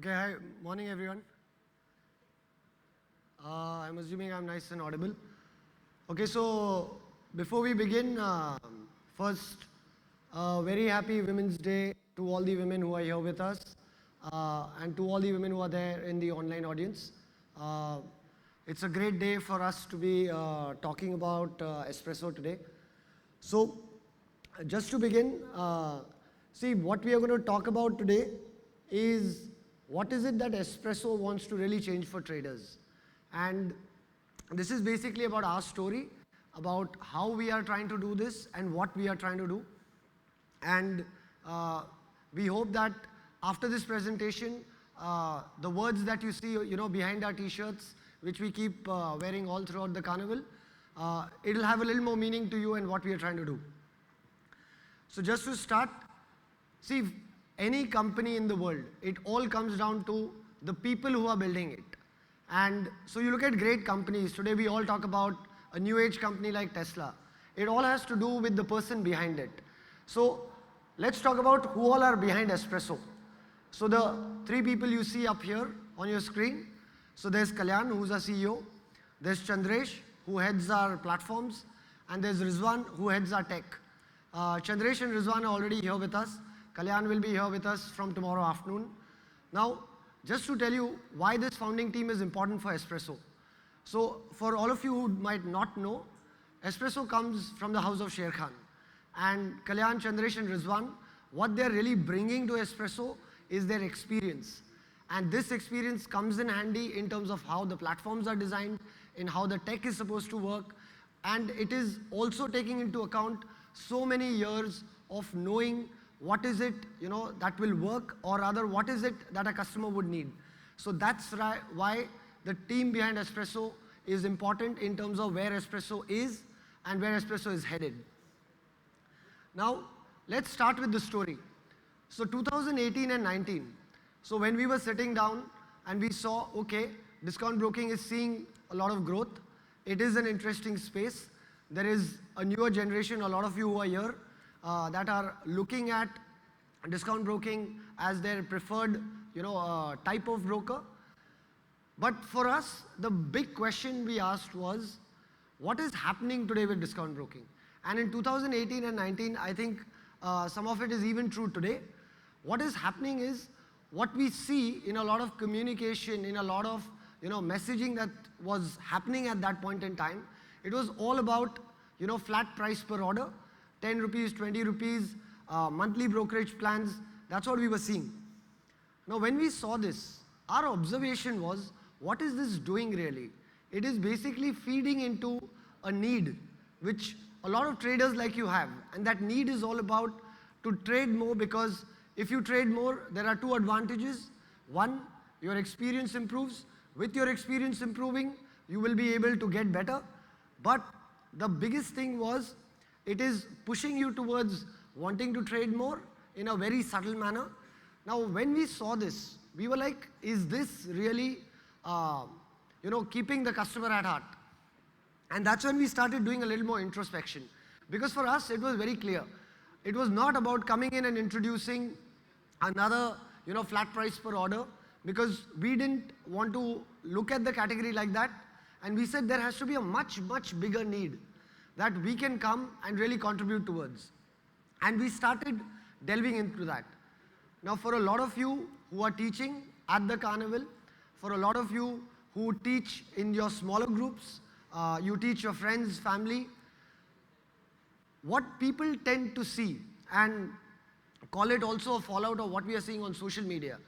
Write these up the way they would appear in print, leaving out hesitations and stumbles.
Okay, hi, morning everyone. I'm assuming I'm nice and audible. Okay, so before we begin, first, very happy Women's Day to all the women who are here with us and to all the women who are there in the online audience. Uh, it's a great day for us to be talking about Espresso today. So, just to begin, see what we are going to talk about today is what is it that Espresso wants to really change for traders. And this is basically about our story, about how we are trying to do this and what we are trying to do. And we hope that after this presentation, the words that you see, behind our t-shirts, which we keep wearing all throughout the carnival, it'll have a little more meaning to you and what we are trying to do. So just to start, see, any company in the world, it all comes down to the people who are building it. And so you look at great companies. Today we all talk about a new age company like Tesla. It all has to do with the person behind it. So let's talk about who all are behind Espresso. So the three people you see up here on your screen. So there's Kalyan, who's our CEO. There's Chandresh, who heads our platforms. And there's Rizwan, who heads our tech. Chandresh and Rizwan are already here with us. Kalyan will be here with us from tomorrow afternoon. Now, just to tell you why this founding team is important for Espresso. So, for all of you who might not know, Espresso comes from the house of Sher Khan. And Kalyan, Chandresh and Rizwan, what they're really bringing to Espresso is their experience. And this experience comes in handy in terms of how the platforms are designed, in how the tech is supposed to work. And it is also taking into account so many years of knowing what is it, that will work, or rather what is it that a customer would need. So that's why the team behind Espresso is important in terms of where Espresso is and where Espresso is headed. Now, let's start with the story. So 2018 and 19. So when we were sitting down and we saw, okay, discount broking is seeing a lot of growth. It is an interesting space. There is a newer generation, a lot of you who are here, that are looking at discount broking as their preferred, type of broker. But for us, the big question we asked was, what is happening today with discount broking? And in 2018 and 19, I think some of it is even true today. What is happening is, what we see in a lot of communication, in a lot of messaging that was happening at that point in time, it was all about flat price per order, 10 rupees, 20 rupees, monthly brokerage plans. That's what we were seeing. Now when we saw this, our observation was, what is this doing really? It is basically feeding into a need which a lot of traders like you have, and that need is all about to trade more, because if you trade more, there are two advantages. One, your experience improves. With your experience improving, you will be able to get better. But the biggest thing was, it is pushing you towards wanting to trade more in a very subtle manner. Now, when we saw this, we were like, is this really, keeping the customer at heart? And that's when we started doing a little more introspection. Because for us, it was very clear. It was not about coming in and introducing another, flat price per order, because we didn't want to look at the category like that. And we said there has to be a much, much bigger need that we can come and really contribute towards. And we started delving into that. Now, for a lot of you who are teaching at the carnival, for a lot of you who teach in your smaller groups, you teach your friends, family, what people tend to see, and call it also a fallout of what we are seeing on social media.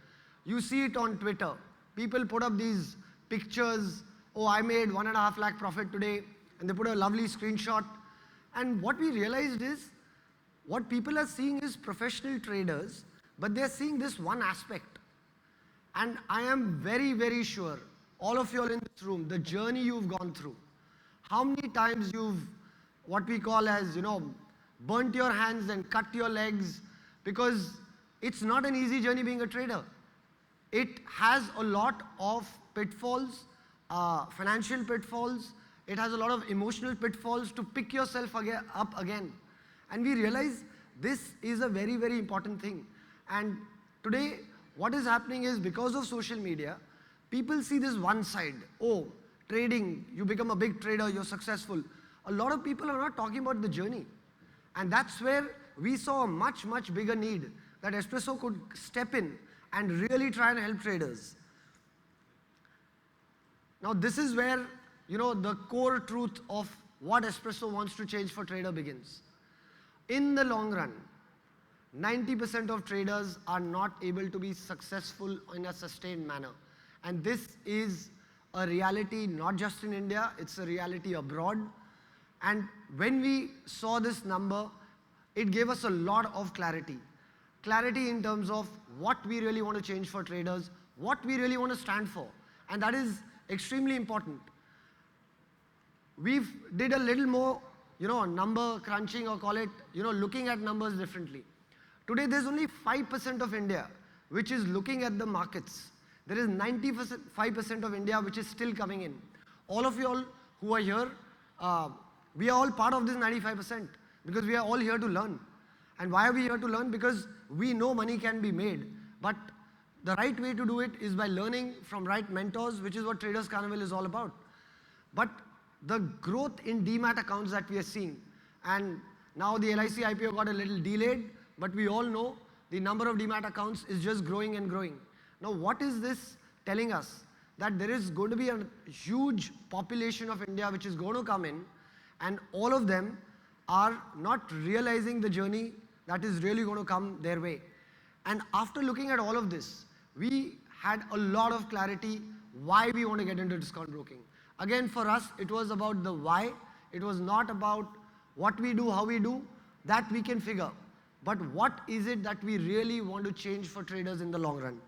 You see it on Twitter. People put up these pictures, oh, I made 1.5 lakh profit today, and they put a lovely screenshot. And what we realized is, what people are seeing is professional traders, but they're seeing this one aspect. And I am very, very sure, all of you all in this room, the journey you've gone through, how many times you've, what we call as, burnt your hands and cut your legs, because it's not an easy journey being a trader. It has a lot of pitfalls, financial pitfalls. It has a lot of emotional pitfalls to pick yourself up again. And we realize this is a very, very important thing. And today, what is happening is because of social media, people see this one side. Oh, trading, you become a big trader, you're successful. A lot of people are not talking about the journey. And that's where we saw a much, much bigger need that Espresso could step in and really try and help traders. Now this is where, the core truth of what Espresso wants to change for trader begins. In the long run, 90% of traders are not able to be successful in a sustained manner. And this is a reality not just in India, it's a reality abroad. And when we saw this number, it gave us a lot of clarity. Clarity in terms of what we really want to change for traders, what we really want to stand for. And that is extremely important. We've did a little more, number crunching, or call it, looking at numbers differently. Today, there's only 5% of India which is looking at the markets. There is 95% of India which is still coming in. All of you all who are here, we are all part of this 95% because we are all here to learn. And why are we here to learn? Because we know money can be made. But the right way to do it is by learning from right mentors, which is what Traders Carnival is all about. But the growth in demat accounts that we are seeing, and now the LIC IPO got a little delayed, but we all know the number of demat accounts is just growing and growing. Now what is this telling us? That there is going to be a huge population of India which is going to come in, and all of them are not realizing the journey that is really going to come their way. And after looking at all of this, we had a lot of clarity why we want to get into discount broking. Again, for us, it was about the why. It was not about what we do, how we do, that we can figure. But what is it that we really want to change for traders in the long run?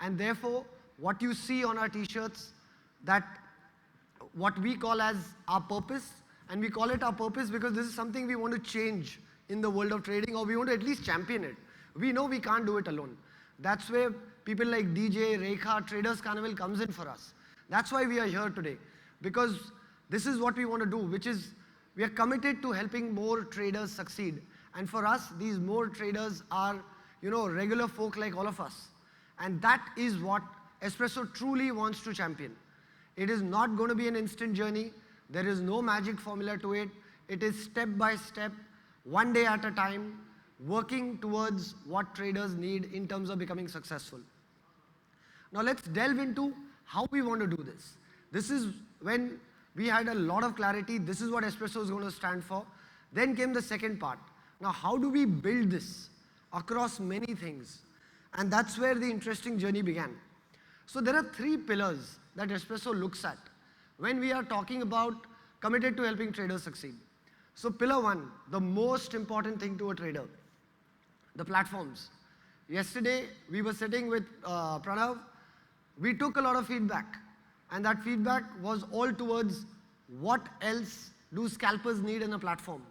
And therefore, what you see on our t-shirts, that what we call as our purpose, and we call it our purpose because this is something we want to change in the world of trading, or we want to at least champion it. We know we can't do it alone. That's where people like DJ, Rekha, Traders Carnival comes in for us. That's why we are here today, because this is what we want to do, which is we are committed to helping more traders succeed. And for us, these more traders are, regular folk like all of us. And that is what Espresso truly wants to champion. It is not going to be an instant journey. There is no magic formula to it. It is step by step, one day at a time, working towards what traders need in terms of becoming successful. Now let's delve into how we want to do this. This is when we had a lot of clarity. This is what Espresso is going to stand for. Then came the second part. Now how do we build this across many things? And that's where the interesting journey began. So there are 3 pillars that Espresso looks at when we are talking about committed to helping traders succeed. So pillar 1, the most important thing to a trader, the platforms. Yesterday, we were sitting with Pranav. We took a lot of feedback, and that feedback was all towards what else do scalpers need in a platform?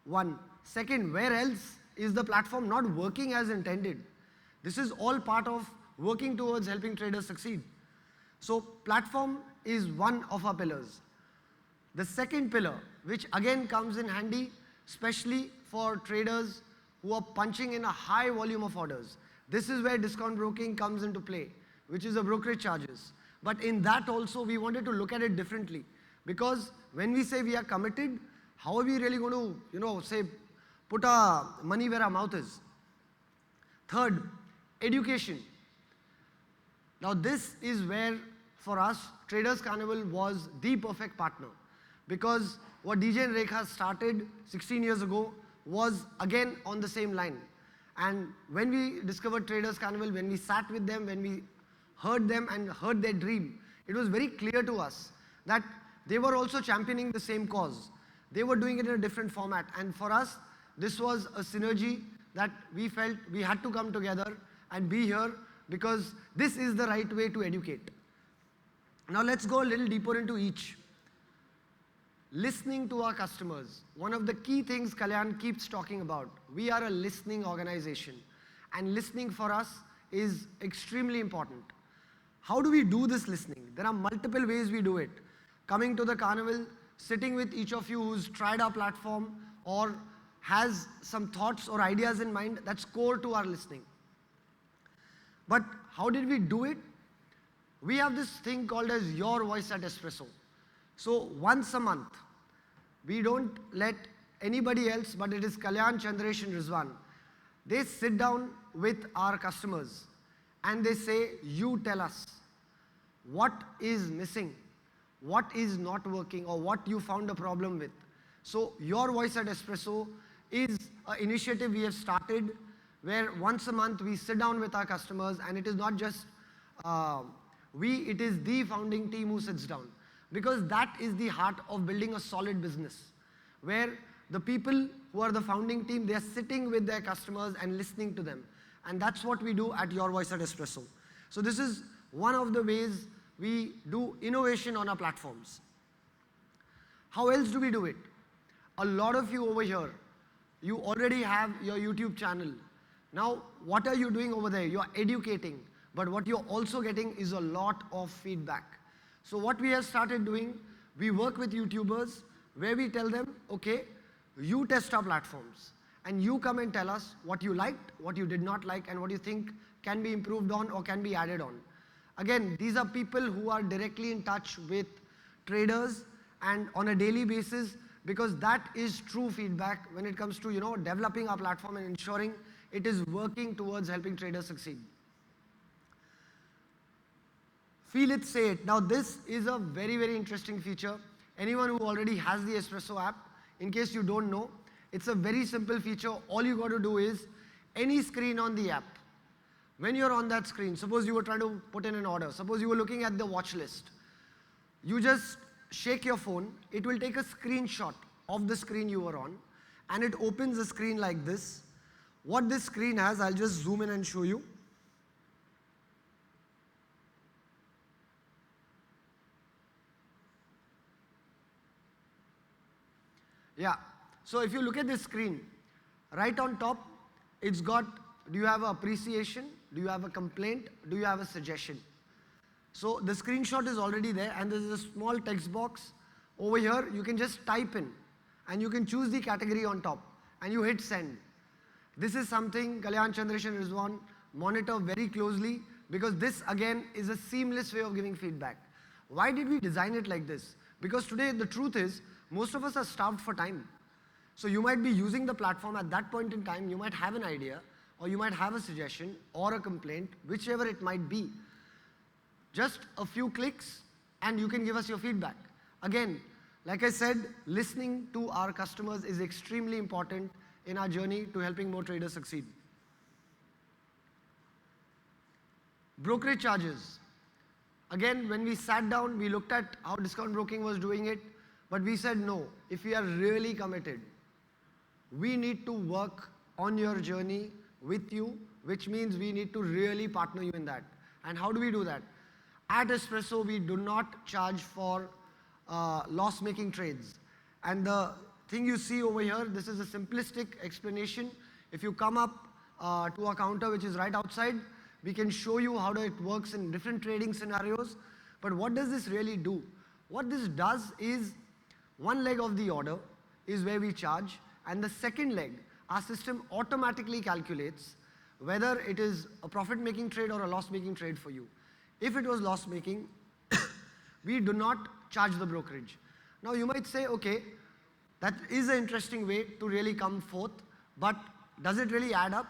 1. Second, where else is the platform not working as intended? This is all part of working towards helping traders succeed. So platform is one of our pillars. The second pillar, which again comes in handy, especially for traders who are punching in a high volume of orders. This is where discount broking comes into play, which is the brokerage charges. But in that also, we wanted to look at it differently. Because when we say we are committed, how are we really going to, say, put our money where our mouth is? Third, education. Now this is where, for us, Traders Carnival was the perfect partner. Because what DJ and Rekha started 16 years ago was again on the same line. And when we discovered Traders Carnival, when we sat with them, when we heard them and heard their dream, it was very clear to us that they were also championing the same cause. They were doing it in a different format. And for us, this was a synergy that we felt we had to come together and be here, because this is the right way to educate. Now let's go a little deeper into each. Listening to our customers. One of the key things Kalyan keeps talking about. We are a listening organization, and listening for us is extremely important. How do we do this listening? There are multiple ways we do it. Coming to the carnival, sitting with each of you who's tried our platform or has some thoughts or ideas in mind, that's core to our listening. But how did we do it? We have this thing called as Your Voice at Espresso. So once a month, we don't let anybody else, but it is Kalyan, Chandresh and Rizwan. They sit down with our customers and they say, you tell us what is missing, what is not working, or what you found a problem with. So Your Voice at Espresso is an initiative we have started where once a month we sit down with our customers, and it is not just it is the founding team who sits down. Because that is the heart of building a solid business, where the people who are the founding team, they are sitting with their customers and listening to them. And that's what we do at Your Voice at Espresso. So this is one of the ways we do innovation on our platforms. How else do we do it? A lot of you over here, you already have your YouTube channel. Now, what are you doing over there? You are educating, but what you're also getting is a lot of feedback. So what we have started doing, we work with YouTubers where we tell them, okay, you test our platforms and you come and tell us what you liked, what you did not like, and what you think can be improved on or can be added on. Again, these are people who are directly in touch with traders and on a daily basis, because that is true feedback when it comes to, developing our platform and ensuring it is working towards helping traders succeed. Feel it, say it. Now this is a very, very interesting feature. Anyone who already has the Espresso app, in case you don't know, it's a very simple feature. All you got to do is any screen on the app. When you're on that screen, suppose you were trying to put in an order, suppose you were looking at the watch list, you just shake your phone, it will take a screenshot of the screen you were on, and it opens a screen like this. What this screen has, I'll just zoom in and show you. Yeah, so if you look at this screen, right on top, it's got, do you have an appreciation? Do you have a complaint? Do you have a suggestion? So the screenshot is already there, and there's a small text box over here. You can just type in, and you can choose the category on top, and you hit send. This is something Kalyan, Chandresh and Rizwan monitor very closely, because this again is a seamless way of giving feedback. Why did we design it like this? Because today the truth is, most of us are starved for time. So you might be using the platform at that point in time, you might have an idea, or you might have a suggestion or a complaint, whichever it might be. Just a few clicks and you can give us your feedback. Again, like I said, listening to our customers is extremely important in our journey to helping more traders succeed. Brokerage charges. Again, when we sat down, we looked at how discount broking was doing it, but we said no, if we are really committed, we need to work on your journey with you, which means we need to really partner you in that. And how do we do that? At Espresso, we do not charge for loss-making trades. And the thing you see over here, this is a simplistic explanation. If you come up to our counter, which is right outside, we can show you how it works in different trading scenarios. But what does this really do? What this does is, one leg of the order is where we charge, and the second leg, our system automatically calculates whether it is a profit-making trade or a loss-making trade for you. If it was loss-making, we do not charge the brokerage. Now you might say, okay, that is an interesting way to really come forth, but does it really add up?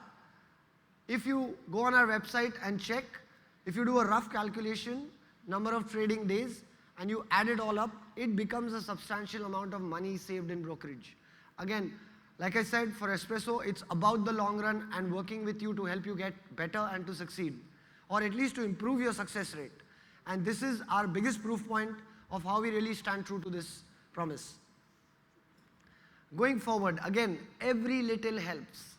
If you go on our website and check, if you do a rough calculation, number of trading days, and you add it all up, it becomes a substantial amount of money saved in brokerage. Again, like I said, for Espresso, it's about the long run and working with you to help you get better and to succeed, or at least to improve your success rate. And this is our biggest proof point of how we really stand true to this promise. Going forward, again, every little helps.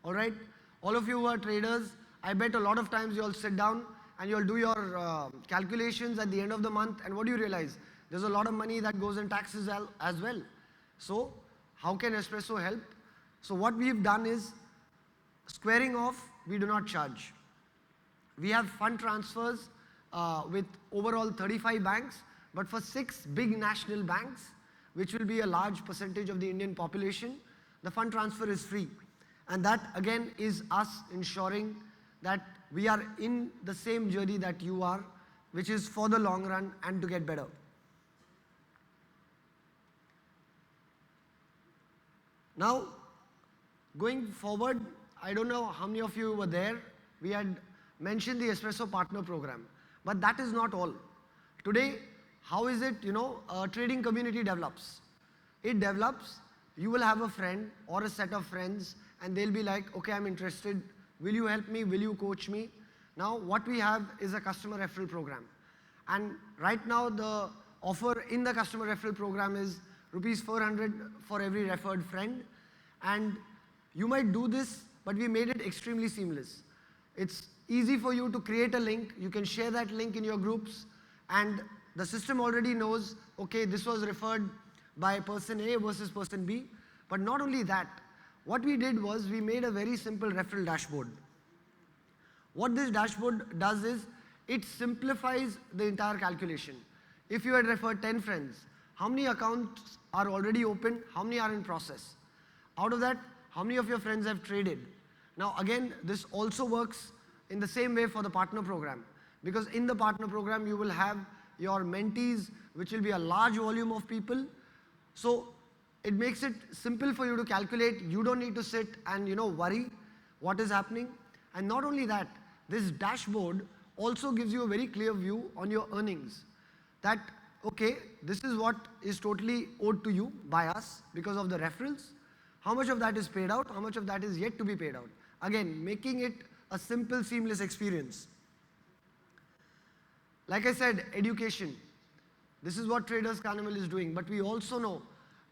All right? All of you who are traders, I bet a lot of times you all sit down and you'll do your calculations at the end of the month, and what do you realize? There's a lot of money that goes in taxes as well. So how can Espresso help? So what we've done is, squaring off, we do not charge. We have fund transfers with overall 35 banks, but for 6 big national banks, which will be a large percentage of the Indian population, the fund transfer is free. And that again is us ensuring that we are in the same journey that you are, which is for the long run and to get better. Now, going forward, I don't know how many of you were there. We had mentioned the Espresso Partner Program, but that is not all. Today, how is it, a trading community develops? It develops, you will have a friend or a set of friends, and they'll be like, okay, I'm interested. Will you help me? Will you coach me? Now, what we have is a customer referral program. And right now, the offer in the customer referral program is rupees 400 for every referred friend. And you might do this, but we made it extremely seamless. It's easy for you to create a link. You can share that link in your groups, and the system already knows, okay, this was referred by person A versus person B. But not only that, what we did was we made a very simple referral dashboard. What this dashboard does is, it simplifies the entire calculation. If you had referred 10 friends, how many accounts are already open? How many are in process? Out of that, how many of your friends have traded? Now again, this also works in the same way for the partner program, because in the partner program you will have your mentees, which will be a large volume of people. So it makes it simple for you to calculate. You don't need to sit and worry what is happening. And not only that, this dashboard also gives you a very clear view on your earnings. That, okay, this is what is totally owed to you by us because of the referrals. How much of that is paid out? How much of that is yet to be paid out? Again, making it a simple, seamless experience. Like I said, education. This is what Traders Carnival is doing. But we also know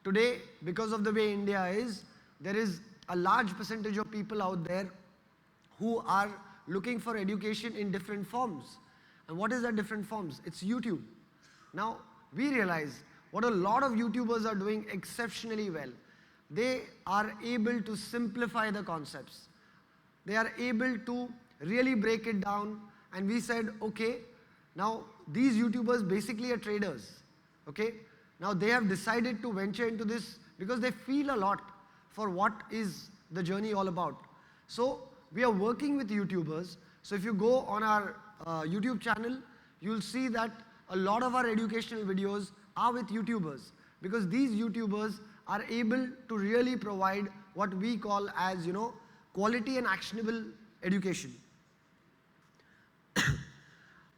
today, because of the way India is, there is a large percentage of people out there who are looking for education in different forms. And what is that different forms? It's YouTube. Now, we realize what a lot of YouTubers are doing exceptionally well. They are able to simplify the concepts. They are able to really break it down. And we said, okay, now these YouTubers basically are traders. Okay? Now they have decided to venture into this because they feel a lot for what is the journey all about. So we are working with YouTubers. So if you go on our YouTube channel, you'll see that a lot of our educational videos are with YouTubers, because these YouTubers are able to really provide what we call as, quality and actionable education.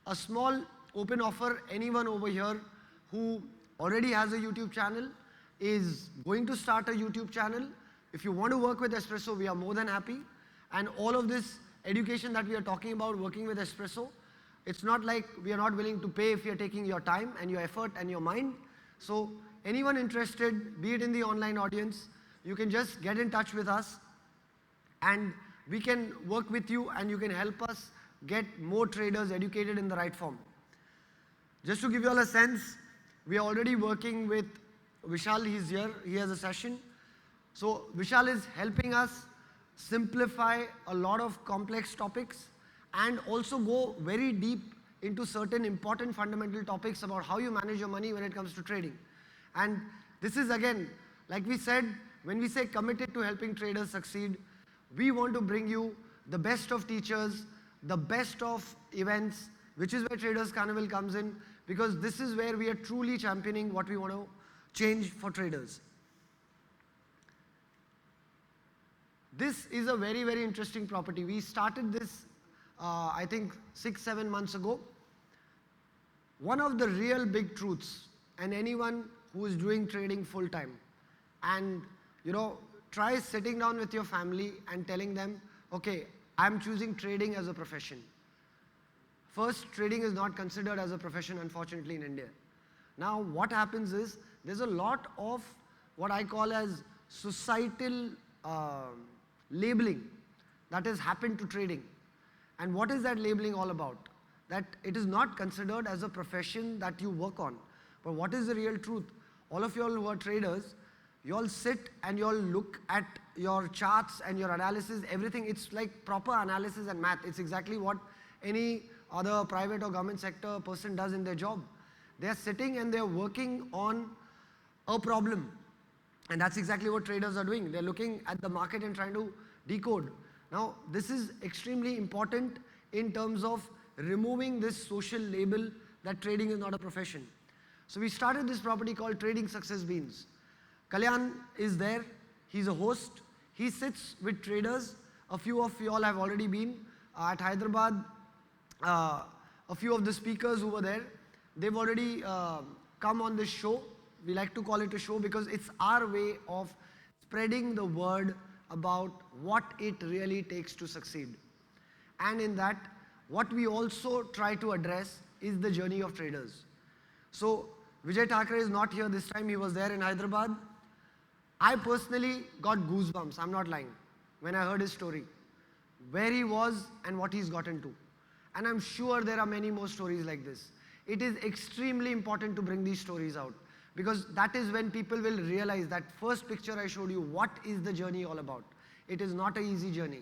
A small open offer, anyone over here who already has a YouTube channel is going to start a YouTube channel. If you want to work with Espresso, we are more than happy. And all of this education that we are talking about, working with Espresso, it's not like we are not willing to pay if you're taking your time and your effort and your mind. So anyone interested, be it in the online audience, you can just get in touch with us and we can work with you and you can help us get more traders educated in the right form. Just to give you all a sense, we are already working with Vishal. He's here. He has a session. So Vishal is helping us simplify a lot of complex topics and also go very deep into certain important fundamental topics about how you manage your money when it comes to trading. And this is, again, like we said, when we say committed to helping traders succeed, we want to bring you the best of teachers, the best of events, which is where Traders Carnival comes in, because this is where we are truly championing what we want to change for traders. This is a very, very interesting property. We started this, I think, 6-7 months ago. One of the real big truths, and anyone who is doing trading full time, and try sitting down with your family and telling them, okay, I'm choosing trading as a profession. First, trading is not considered as a profession, unfortunately, in India. Now, what happens is, there's a lot of what I call as societal labeling that has happened to trading. And what is that labeling all about? That it is not considered as a profession that you work on. But what is the real truth? All of you all who are traders, you all sit and you all look at your charts and your analysis, everything. It's like proper analysis and math. It's exactly what any other private or government sector person does in their job. They are sitting and they are working on a problem. And that's exactly what traders are doing. They're looking at the market and trying to decode. Now, this is extremely important in terms of removing this social label that trading is not a profession. So we started this property called Trading Success Beans. Kalyan is there, he's a host, he sits with traders. A few of you all have already been at Hyderabad. A few of the speakers who were there, they've already come on this show. We like to call it a show because it's our way of spreading the word about what it really takes to succeed. And in that, what we also try to address is the journey of traders. So Vijay Thakre is not here this time, he was there in Hyderabad. I personally got goosebumps, I'm not lying, when I heard his story, where he was and what he's gotten to. And I'm sure there are many more stories like this. It is extremely important to bring these stories out, because that is when people will realize that first picture I showed you, what is the journey all about. It is not an easy journey.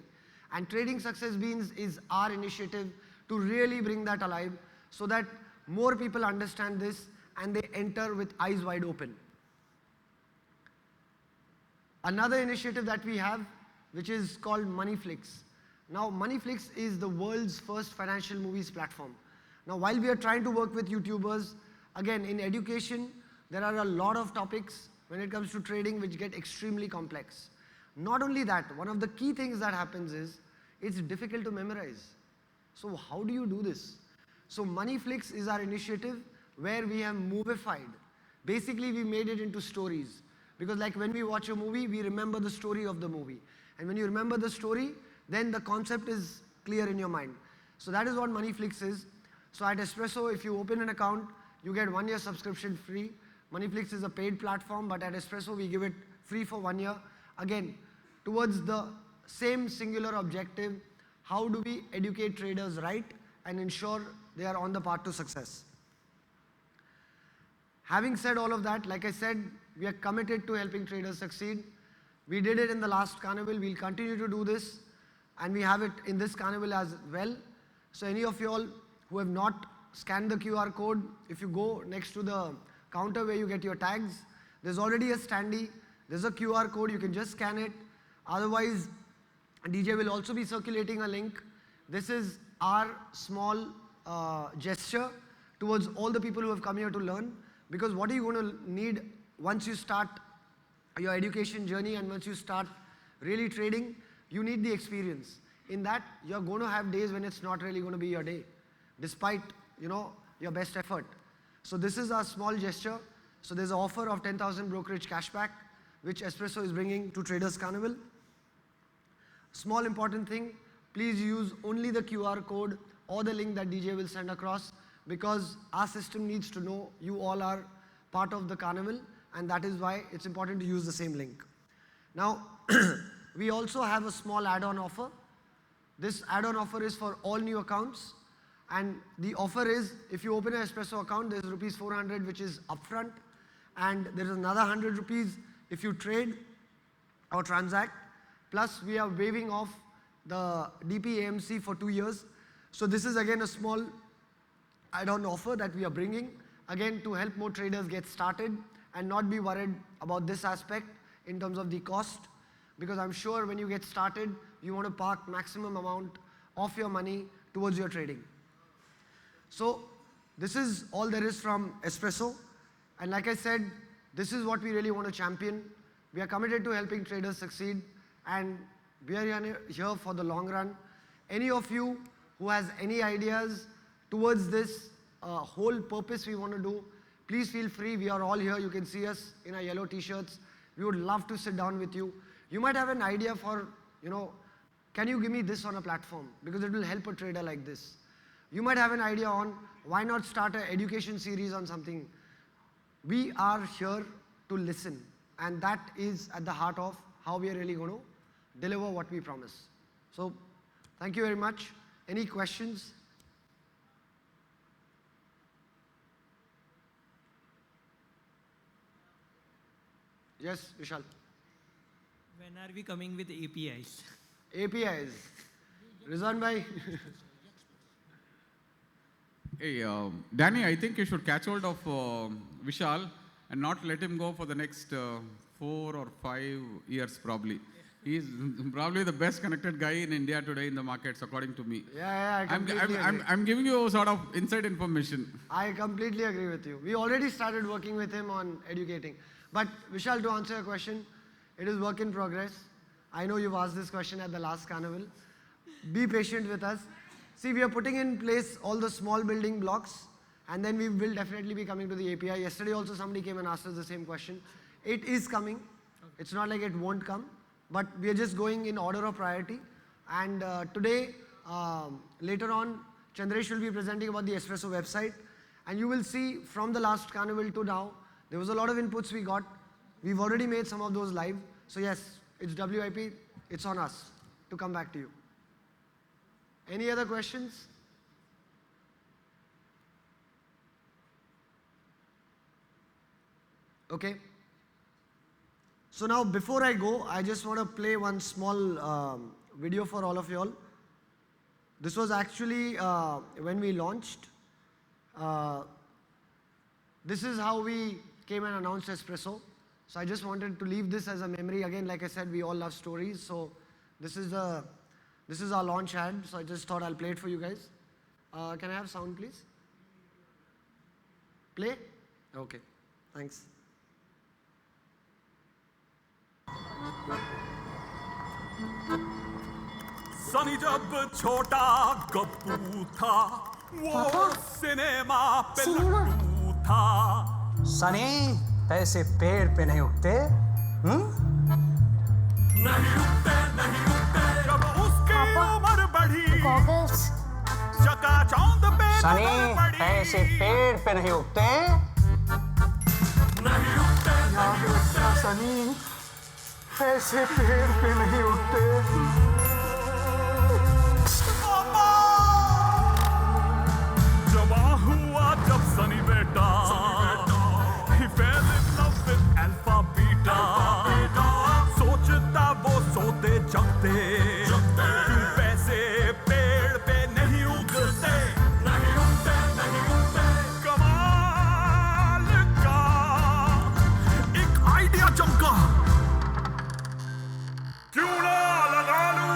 And Trading Success Beans is our initiative to really bring that alive so that more people understand this and they enter with eyes wide open. Another initiative that we have, which is called Moneyflix. Now, Moneyflix is the world's first financial movies platform. Now, while we are trying to work with YouTubers, again, in education, there are a lot of topics when it comes to trading which get extremely complex. Not only that, one of the key things that happens is it's difficult to memorize. So how do you do this? So Moneyflix is our initiative where we have movified. Basically, we made it into stories. Because like when we watch a movie, we remember the story of the movie. And when you remember the story, then the concept is clear in your mind. So that is what Moneyflix is. So at Espresso, if you open an account, you get 1 year subscription free. Moneyflix is a paid platform, but at Espresso, we give it free for 1 year. Again, towards the same singular objective, how do we educate traders right and ensure they are on the path to success? Having said all of that, like I said, we are committed to helping traders succeed. We did it in the last Carnival, we'll continue to do this, and we have it in this Carnival as well. So any of you all who have not scanned the QR code, if you go next to the counter where you get your tags, there's already a standee, there's a QR code, you can just scan it. Otherwise, DJ will also be circulating a link. This is our small gesture towards all the people who have come here to learn, because what are you going to need once you start your education journey and once you start really trading? You need the experience. In that, you're going to have days when it's not really going to be your day, despite, your best effort. So this is our small gesture. So there's an offer of 10,000 brokerage cashback, which Espresso is bringing to Traders Carnival. Small important thing, please use only the QR code or the link that DJ will send across, because our system needs to know you all are part of the Carnival, and that is why it's important to use the same link. Now, we also have a small add-on offer. This add-on offer is for all new accounts, and the offer is, if you open an Espresso account, there's rupees 400 which is upfront, and there is another 100 rupees if you trade or transact, plus we are waiving off the DP-AMC for 2 years. So this is again a small add-on offer that we are bringing, again to help more traders get started and not be worried about this aspect in terms of the cost, because I'm sure when you get started, you want to park maximum amount of your money towards your trading. So this is all there is from Espresso, and like I said, this is what we really want to champion. We are committed to helping traders succeed, and we are here for the long run. Any of you who has any ideas towards this whole purpose we want to do, please feel free. We are all here. You can see us in our yellow t-shirts. We would love to sit down with you. You might have an idea for, can you give me this on a platform? Because it will help a trader like this. You might have an idea on why not start an education series on something. We are here to listen, and that is at the heart of how we are really going to deliver what we promise. So, thank you very much. Any questions? Yes, Vishal. When are we coming with APIs? APIs. Rizwan bhai. Hey, Danny, I think you should catch hold of Vishal and not let him go for the next 4 or 5 years probably. He's probably the best connected guy in India today in the markets, according to me. Yeah, I completely agree. I'm giving you sort of inside information. I completely agree with you. We already started working with him on educating. But Vishal, to answer your question, it is work in progress. I know you've asked this question at the last carnival. Be patient with us. See, we are putting in place all the small building blocks, and then we will definitely be coming to the API. Yesterday also somebody came and asked us the same question. It is coming. It's not like it won't come, but we are just going in order of priority. And today, later on, Chandresh will be presenting about the Espresso website, and you will see from the last carnival to now, there was a lot of inputs we got. We've already made some of those live. So yes, it's WIP, it's on us to come back to you. Any other questions? Okay. So now before I go, I just want to play one small video for all of you all. This was actually when we launched. This is how we came and announced Espresso. So I just wanted to leave this as a memory. Again, like I said, we all love stories. So this is our launch ad. So I just thought I'll play it for you guys. Can I have sound, please? Play? Okay. Thanks. Sunny जब छोटा गप्पू था वो cinema पे लट्टू था सनी पैसे पेड़ पे नहीं उगते नहीं उगते जब उसकी उम्र बढ़ी चकाचौंध पे सनी नजर पड़ी पैसे पेड़ पे नहीं उगते नहीं उगते सनी पैसे पेड़ पे नहीं उगते जवां हुआ जब सनी बेटा he fell in love with alpha beta सोचता वो सोते जगते क्यों पैसे पेड़ पे नहीं उगते कमाल का एक आइडिया चमका क्यों ना लगा लूं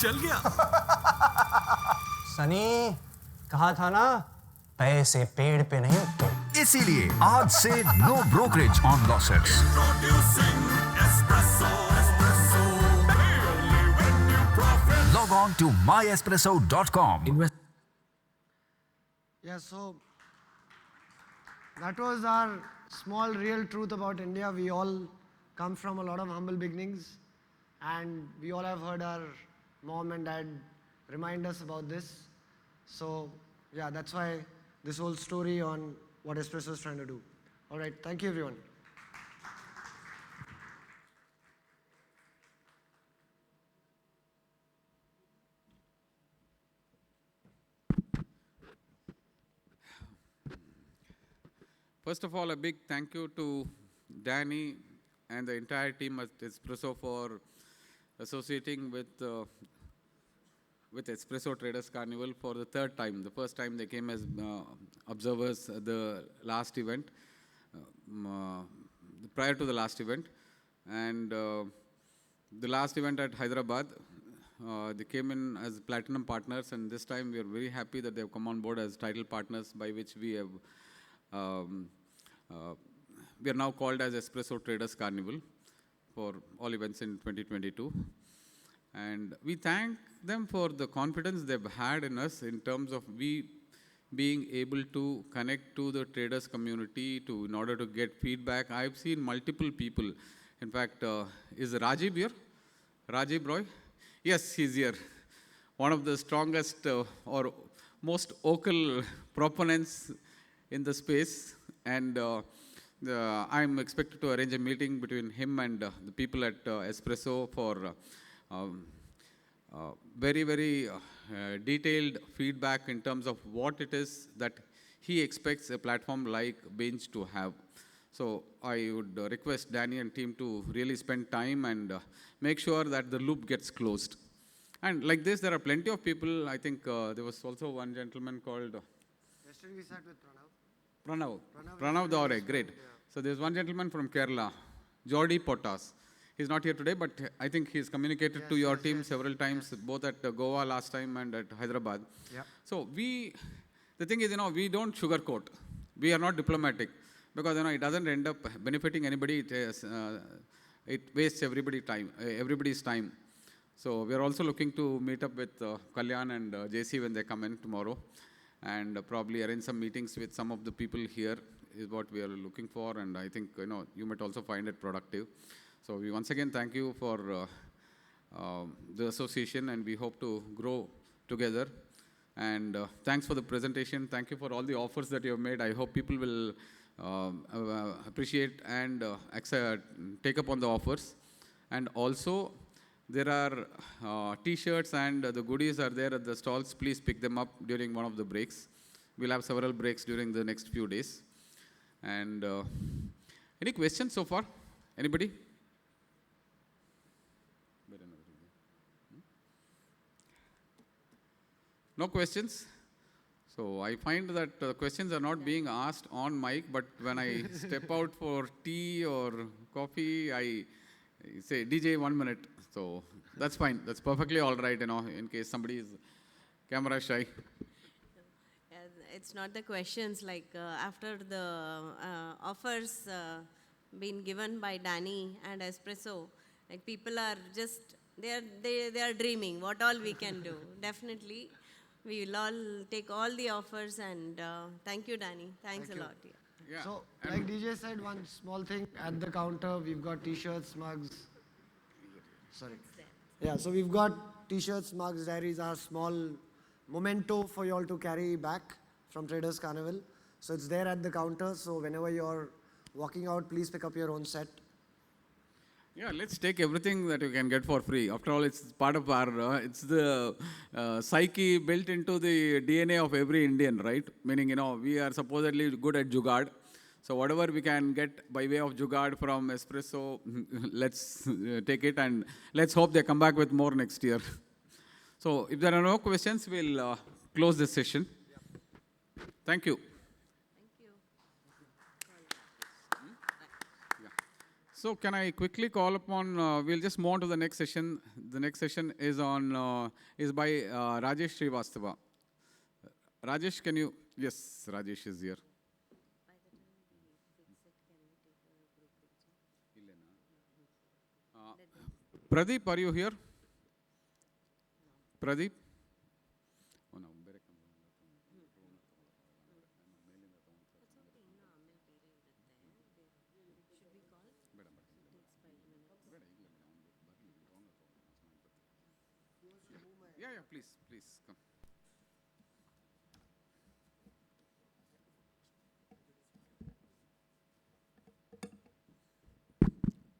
चल गया सनी कहा था ना पैसे पेड़ पे नहीं उगते इसीलिए आज से no brokerage on losses log on to myespresso.com Yeah, so that was our small real truth about India. We all come from a lot of humble beginnings, and we all have heard our mom and dad remind us about this. So yeah, that's why this whole story on what Espresso is trying to do. All right, thank you everyone. First of all, a big thank you to Danny and the entire team at Espresso for associating with Espresso Traders Carnival for the third time. The first time they came as observers at the last event, prior to the last event. And the last event at Hyderabad, they came in as platinum partners, and this time we are very happy that they have come on board as title partners, by which we have we are now called as Espresso Traders Carnival for all events in 2022. And we thank them for the confidence they've had in us in terms of we being able to connect to the traders community in order to get feedback. I've seen multiple people. In fact, is Rajiv here? Rajiv Roy? Yes, he's here. One of the strongest or most vocal proponents in the space. And I'm expected to arrange a meeting between him and the people at Espresso for very detailed feedback in terms of what it is that he expects a platform like Binge to have. So I would request Danny and team to really spend time and make sure that the loop gets closed. And like this, there are plenty of people. I think there was also one gentleman called Yesterday we sat with Pranav. Pranav Dore, great. So there's one gentleman from Kerala, Jordi Pottas. He's not here today, but I think he's communicated to your team several times, both at Goa last time and at Hyderabad. Yeah. So the thing is, we don't sugarcoat. We are not diplomatic because, it doesn't end up benefiting anybody. It wastes everybody's time. So we are also looking to meet up with Kalyan and JC when they come in tomorrow, and probably arrange some meetings with some of the people here is what we are looking for, and I think you might also find it productive. So we once again thank you for the association, and we hope to grow together. And thanks for the presentation. Thank you for all the offers that you have made. I hope people will appreciate and take up on the offers. And also, there are T-shirts and the goodies are there at the stalls. Please pick them up during one of the breaks. We'll have several breaks during the next few days. And any questions so far? Anybody? No questions? So I find that questions are not being asked on mic, but when I step out for tea or coffee, I say, DJ, 1 minute. So that's fine. That's perfectly all right, in case somebody is camera shy. It's not the questions, like after the offers been given by Danny and Espresso, like people are just, they are dreaming what all we can do. Definitely, we will all take all the offers, and thank you, Danny. Thanks a lot. Yeah. So, like DJ said, one small thing at the counter, we've got T-shirts, mugs. Sorry. Yeah, so we've got T-shirts, mugs, diaries, our small memento for you all to carry back from Traders Carnival. So it's there at the counter. So whenever you're walking out, please pick up your own set. Yeah, let's take everything that you can get for free. After all, it's part of our, it's the psyche built into the DNA of every Indian, right? Meaning, we are supposedly good at jugaad. So whatever we can get by way of jugaad from Espresso, let's take it, and let's hope they come back with more next year. So if there are no questions, we'll close this session. Thank you. So can I quickly call upon, we'll just move on to the next session. The next session is is by Rajesh Srivastava. Rajesh, can you, yes, Rajesh is here. Pradeep, are you here? Pradeep? Yeah, please come.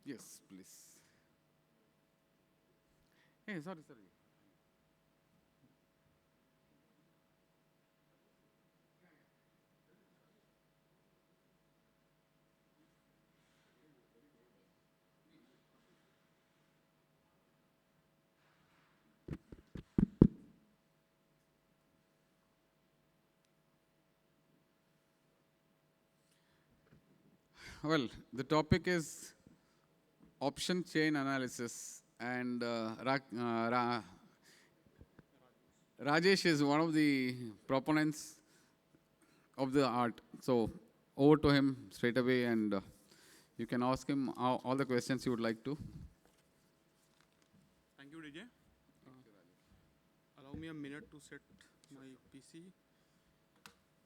Yes, please. Hey, sorry. Well, the topic is option chain analysis, and Rajesh is one of the proponents of the art. So over to him straight away, and you can ask him all the questions you would like to. Thank you, DJ. Allow me a minute to set my PC.